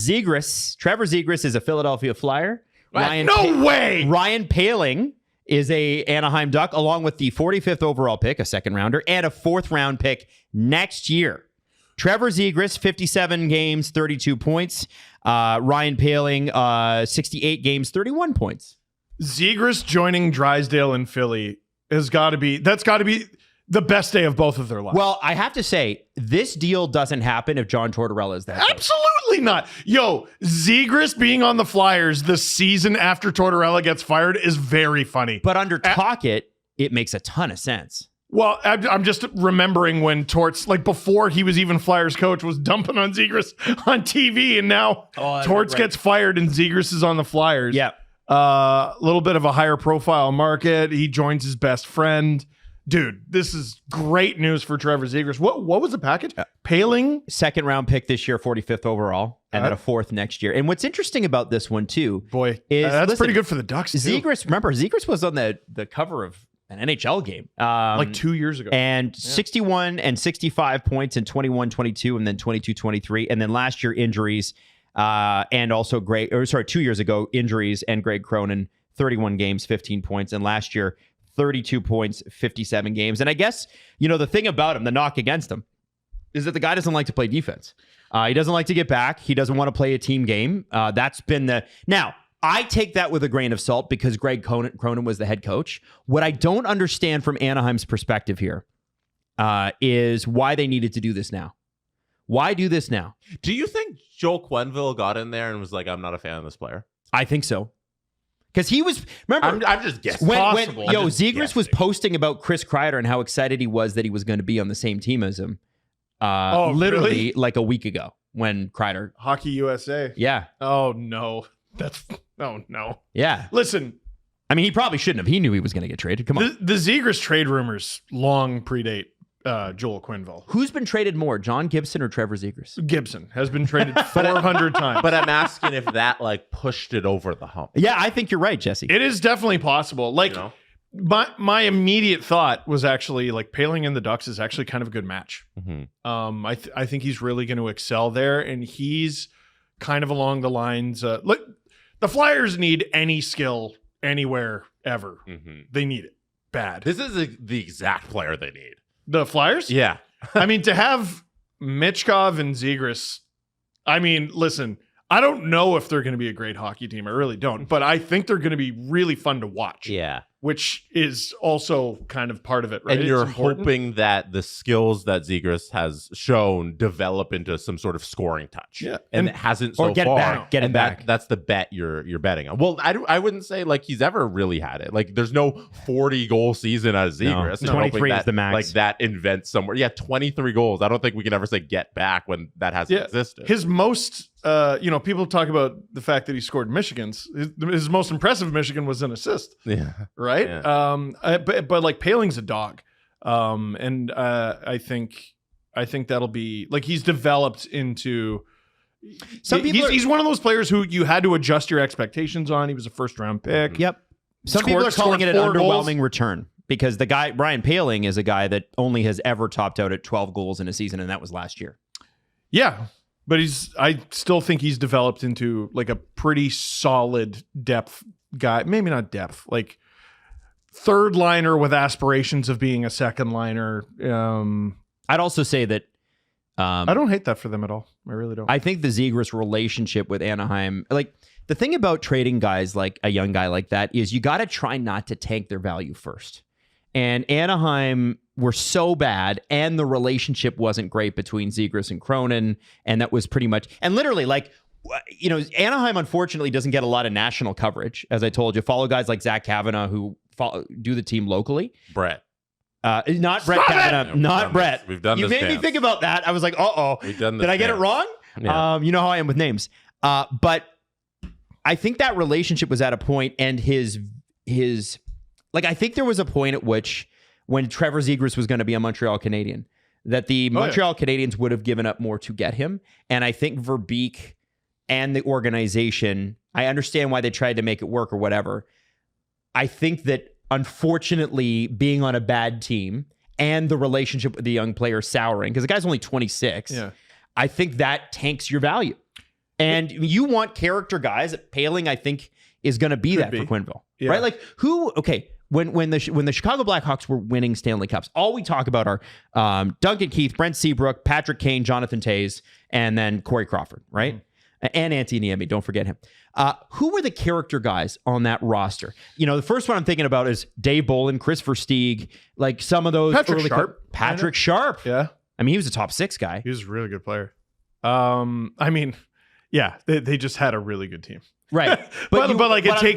Zegras, Trevor Zegras is a Philadelphia Flyer. No way! Ryan Poehling is a Anaheim Duck, along with the 45th overall pick, a second rounder, and a 4th round pick next year. Trevor Zegras, 57 games, 32 points. Ryan Poehling, 68 games, 31 points. Zegras joining Drysdale in Philly that's got to be the best day of both of their lives. Well, I have to say, this deal doesn't happen if John Tortorella is there. Absolutely not. Yo, Zegras being on the Flyers the season after Tortorella gets fired is very funny. But under Tocchet, it makes a ton of sense. Well, I'm just remembering when Torts, like before he was even Flyers coach, was dumping on Zegras on TV, and now Torts gets fired and Zegras is on the Flyers. Yeah. A little bit of a higher profile market. He joins his best friend. Dude, this is great news for Trevor Zegras. What was the package? Poehling? Second round pick this year, 45th overall, and then a 4th next year. And what's interesting about this one, too, boy, is that's pretty good for the Ducks, too. Zegras was on the cover of an NHL game. Like 2 years ago. And 61 and 65 points in 21-22 and then 22-23. And then last year, injuries. And also 2 years ago, injuries and Greg Cronin, 31 games, 15 points. And last year, 32 points, 57 games. And I guess, the thing about him, the knock against him, is that the guy doesn't like to play defense. He doesn't like to get back. He doesn't want to play a team game. That's been Now, I take that with a grain of salt because Greg Cronin was the head coach. What I don't understand from Anaheim's perspective here is why they needed to do this now. Why do this now? Do you think Joel Quenneville got in there and was like, I'm not a fan of this player? I think so. Because he was, remember, I'm just guessing. Zegras was posting about Chris Kreider and how excited he was that he was going to be on the same team as him. Literally really? like a week ago when Kreider. Hockey USA. Yeah. Oh, no. No. Yeah. Listen. I mean, he probably shouldn't have. He knew he was going to get traded. Come on. The Zegras trade rumors long predate Joel Quenneville. Who's been traded more, John Gibson or Trevor Zegras? Gibson has been traded 400 times. But I'm asking if that pushed it over the hump. Yeah, I think you're right, Jesse. It is definitely possible. My immediate thought was actually Poehling and the Ducks is actually kind of a good match. Mm-hmm. I think he's really going to excel there, and he's kind of along the lines. Look, the Flyers need any skill anywhere ever. Mm-hmm. They need it bad. This is the exact player they need. The Flyers? Yeah. I mean, to have Michkov and Zegras, I mean, listen, I don't know if they're going to be a great hockey team. I really don't. But I think they're going to be really fun to watch. Yeah. Which is also kind of part of it, right? And you're hoping that the skills that Zegras has shown develop into some sort of scoring touch. Yeah. And it hasn't so far. Get it back. That's the bet you're betting on. Well, I wouldn't say he's ever really had it. There's no 40-goal season out of Zegras. No, 23 is the max. That invents somewhere. Yeah, 23 goals. I don't think we can ever say get back when that hasn't existed. His most, people talk about the fact that he scored Michigan's. His most impressive Michigan was an assist. Yeah. Right? Yeah. But Poehling's a dog. And I think that'll be he's developed into he's one of those players who you had to adjust your expectations on. He was a first round pick. Yep. Some people are calling it an 4 underwhelming goals. return because the guy, Ryan Poehling, is a guy that only has ever topped out at 12 goals in a season, and that was last year. Yeah. But I still think he's developed into a pretty solid depth guy. Maybe not depth, third liner with aspirations of being a second liner. I'd also say that I don't hate that for them at all. I really don't. I think the Zegras relationship with Anaheim, the thing about trading guys like a young guy like that is you got to try not to tank their value first. And Anaheim were so bad, and the relationship wasn't great between Zegras and Cronin, and that was pretty much, and literally, Anaheim unfortunately doesn't get a lot of national coverage, as I told you. Follow guys like Zach Kavanaugh who do the team locally. Brett. Not Brett Kavanaugh. Not Brett. We've done you this. You made me think about that. I was like, did I get it wrong? Yeah. You know how I am with names. But I think that relationship was at a point, and his I think there was a point at which when Trevor Zegras was going to be a Montreal Canadian, that the Montreal Canadiens would have given up more to get him. And I think Verbeek and the organization, I understand why they tried to make it work or whatever. I think that unfortunately being on a bad team and the relationship with the young player souring, because the guy's only 26, I think that tanks your value. And you want character guys. Poehling, I think, is going to be for Quenneville, right? Like who? Okay, when the Chicago Blackhawks were winning Stanley Cups, all we talk about are Duncan Keith, Brent Seabrook, Patrick Kane, Jonathan Toews, and then Corey Crawford, right? And Antti Niemi, don't forget him. Who were the character guys on that roster? You know, the first one I'm thinking about is Dave Bolin, Chris Versteeg, like some of those. Patrick Sharp. Yeah. I mean, he was a top 6 guy. He was a really good player. I mean, yeah, they just had a really good team. Right. But I'm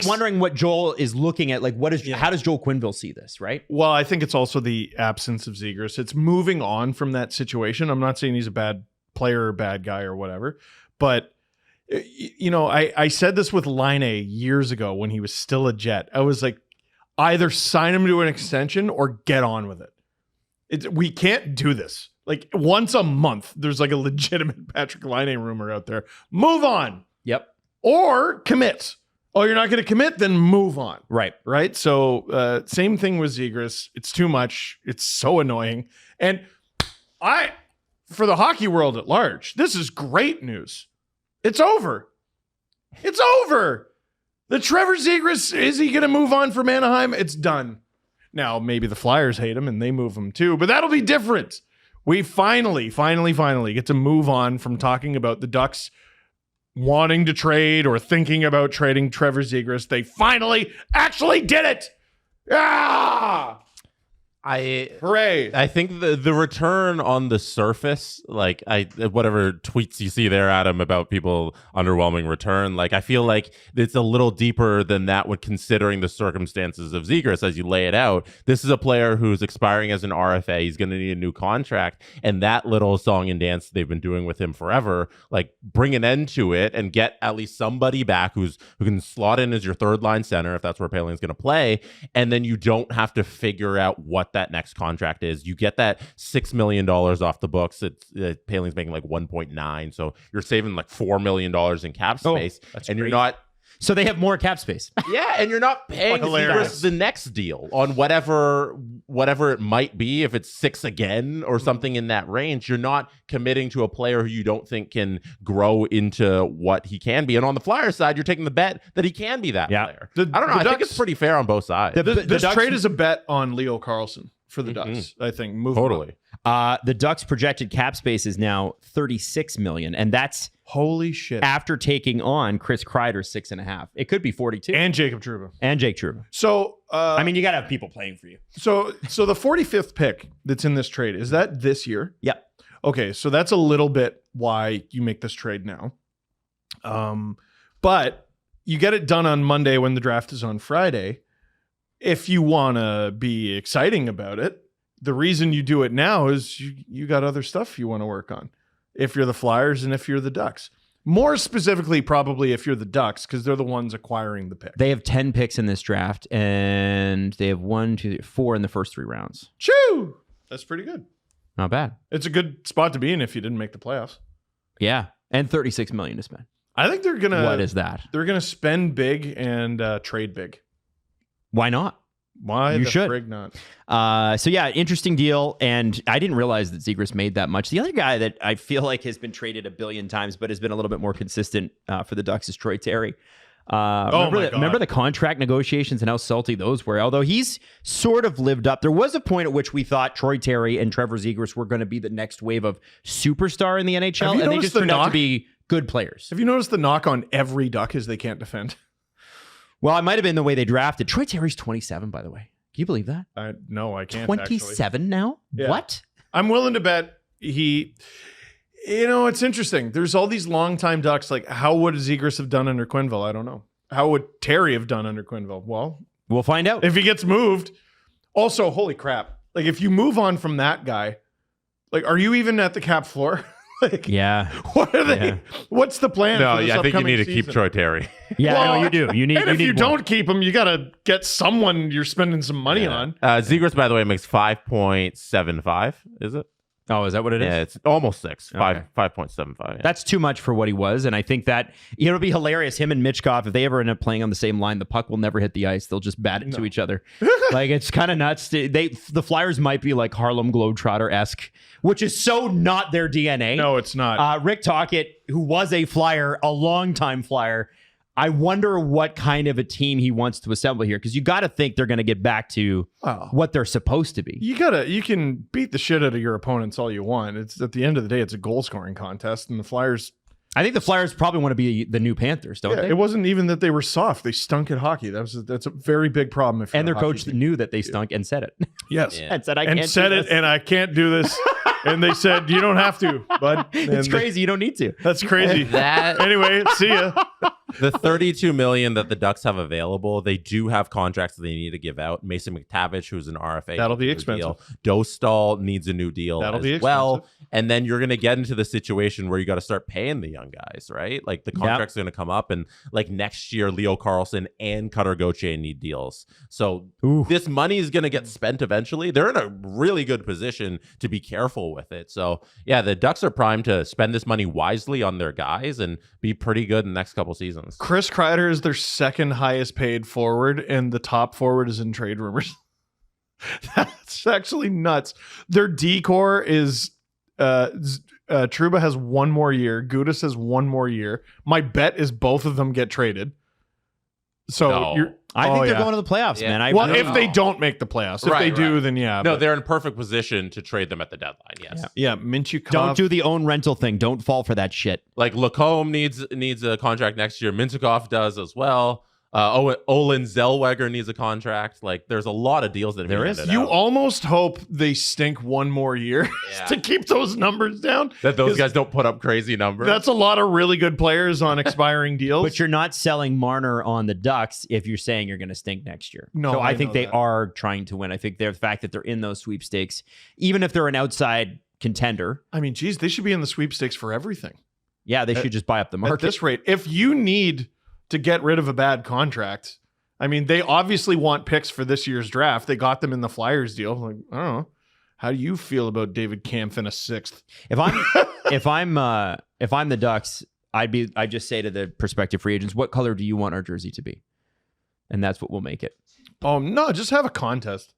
wondering what Joel is looking at. Like, how does Joel Quenneville see this, right? Well, I think it's also the absence of Zegras. It's moving on from that situation. I'm not saying he's a bad player or bad guy or whatever, but you know, I said this with Line A years ago when he was still a Jet. I was like, either sign him to an extension or get on with it. We can't do this. Like once a month, there's like a legitimate Patrick Laine rumor out there. Move on. Yep. Or commit. Oh, you're not going to commit? Then move on. Right. Right? So same thing with Zegras. It's too much. It's so annoying. And for the hockey world at large, this is great news. It's over. It's over. The Trevor Zegras, is he going to move on from Anaheim? It's done. Now, maybe the Flyers hate him and they move him too, but that'll be different. We finally get to move on from talking about the Ducks wanting to trade or thinking about trading Trevor Zegras. They finally actually did it. Ah! Hooray. I think the return on the surface, like whatever tweets you see there, Adam, about people underwhelming return, like I feel like it's a little deeper than that when considering the circumstances of Zegras as you lay it out. This is a player who's expiring as an RFA. He's going to need a new contract, and that little song and dance they've been doing with him forever, like bring an end to it and get at least somebody back who can slot in as your third line center if that's where Poehling's going to play, and then you don't have to figure out what that next contract is. You get that $6 million off the books. Poehling's making like 1.9, so you're saving like $4 million in cap space, and you're not. So they have more cap space. Yeah, and you're not paying the next deal on whatever it might be. If it's 6 again or something in that range, you're not committing to a player who you don't think can grow into what he can be. And on the Flyers side, you're taking the bet that he can be that player. I don't know. I think it's pretty fair on both sides. This trade is a bet on Leo Carlsson for the Ducks. I think totally. The Ducks' projected cap space is now $36 million, and that's holy shit after taking on Chris Kreider's $6.5. It could be 42, and Jacob Trouba and Jake Trouba. So I mean, you got to have people playing for you. So the 45th pick that's in this trade, is that this year? Yep. Okay, so that's a little bit why you make this trade now. But you get it done on Monday when the draft is on Friday. If you want to be exciting about it, the reason you do it now is you got other stuff you want to work on. If you're the Flyers and if you're the Ducks. More specifically, probably if you're the Ducks, because they're the ones acquiring the pick. They have 10 picks in this draft, and they have 1, 2, 3, 4 in the first 3 rounds. Choo! That's pretty good. Not bad. It's a good spot to be in if you didn't make the playoffs. Yeah, and $36 million to spend. I think they're gonna. What is that? They're gonna spend big and trade big. Why not? Why you the should. frig not? So yeah, interesting deal, and I didn't realize that Zegras made that much. The other guy that I feel like has been traded a billion times, but has been a little bit more consistent for the Ducks is Troy Terry. Remember the contract negotiations and how salty those were? Although he's sort of lived up. There was a point at which we thought Troy Terry and Trevor Zegras were going to be the next wave of superstar in the NHL, and they just turned out to be good players. Have you noticed the knock on every Duck is they can't defend? Well, it might have been the way they drafted. Troy Terry's 27, by the way. Can you believe that? No, I can't. 27 now? Yeah. What? I'm willing to bet he. You know, it's interesting. There's all these longtime Ducks. Like, how would Zegras have done under Quenneville? I don't know. How would Terry have done under Quenneville? Well, we'll find out if he gets moved. Also, holy crap! Like, if you move on from that guy, like, are you even at the cap floor? Like, yeah. What are they? Yeah. What's the plan? No, for this I think you need to season? keep Troy Terry. Yeah, well, no, you do. You need. And if you don't keep him, you got to get someone you're spending some money on. Zegras, by the way, makes 5.75. Is it? Oh, is that what it is? Yeah, it's almost 6. Okay. 5.75. Yeah. That's too much for what he was, and I think that it'll be hilarious. Him and Michkov, if they ever end up playing on the same line, the puck will never hit the ice. They'll just bat it to each other. Like, it's kind of nuts. The Flyers might be like Harlem Globetrotter-esque, which is so not their DNA. No, it's not. Rick Tocchet, who was a Flyer, a longtime Flyer, I wonder what kind of a team he wants to assemble here, because you got to think they're going to get back to what they're supposed to be. You can beat the shit out of your opponents all you want. It's at the end of the day, it's a goal scoring contest, and the Flyers. I think the Flyers probably want to be the new Panthers, don't they? It wasn't even that they were soft; they stunk at hockey. That's a very big problem. And their coach knew that they stunk and said it. Yes, and said I can't do this. And they said, you don't have to, bud. It's crazy. You don't need to. That's crazy. Anyway, see ya. The $32 million that the Ducks have available, they do have contracts that they need to give out. Mason McTavish, who's an RFA, that'll be expensive. Dostal needs a new deal. That'll be expensive. Well. And then you're going to get into the situation where you got to start paying the young guys, right? Like the contracts are going to come up, and like next year, Leo Carlson and Cutter Gauthier need deals. So this money is going to get spent eventually. They're in a really good position to be careful with it. So yeah, the Ducks are primed to spend this money wisely on their guys and be pretty good in the next couple seasons. Chris Kreider is their second highest paid forward, and the top forward is in trade rumors. That's actually nuts. Their D-core is Trouba has one more year. Gudas has one more year. My bet is both of them get traded. So I think they're going to the playoffs, man. If they don't make the playoffs, if they do, then yeah. No, they're in perfect position to trade them at the deadline. Yes. Yeah. Mintyukov. Don't do the own rental thing. Don't fall for that shit. Like Lacombe needs a contract next year. Mintyukov does as well. Olin Zellweger needs a contract. Like, there's a lot of deals that there is. You almost hope they stink one more year to keep those numbers down. That those guys don't put up crazy numbers. That's a lot of really good players on expiring deals. But you're not selling Marner on the Ducks if you're saying you're going to stink next year. No, so I think they are trying to win. I think the fact that they're in those sweepstakes, even if they're an outside contender. I mean, geez, they should be in the sweepstakes for everything. Yeah, they should just buy up the market. At this rate, if you need to get rid of a bad contract, I mean, they obviously want picks for this year's draft. They got them in the Flyers deal. Like, I don't know. How do you feel about David Kampf in a 6th? If I'm the Ducks, I'd just say to the prospective free agents, what color do you want our jersey to be? And that's what will make it. Oh no, just have a contest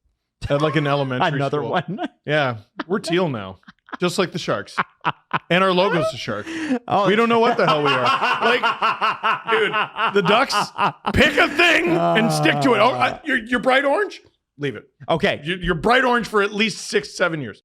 at like an elementary Another school. one. Yeah, we're teal now. Just like the Sharks. And our logo's a shark. We don't know what the hell we are. Like, dude, the Ducks, pick a thing and stick to it. Oh, you're bright orange? Leave it. Okay. You're bright orange for at least 6-7 years.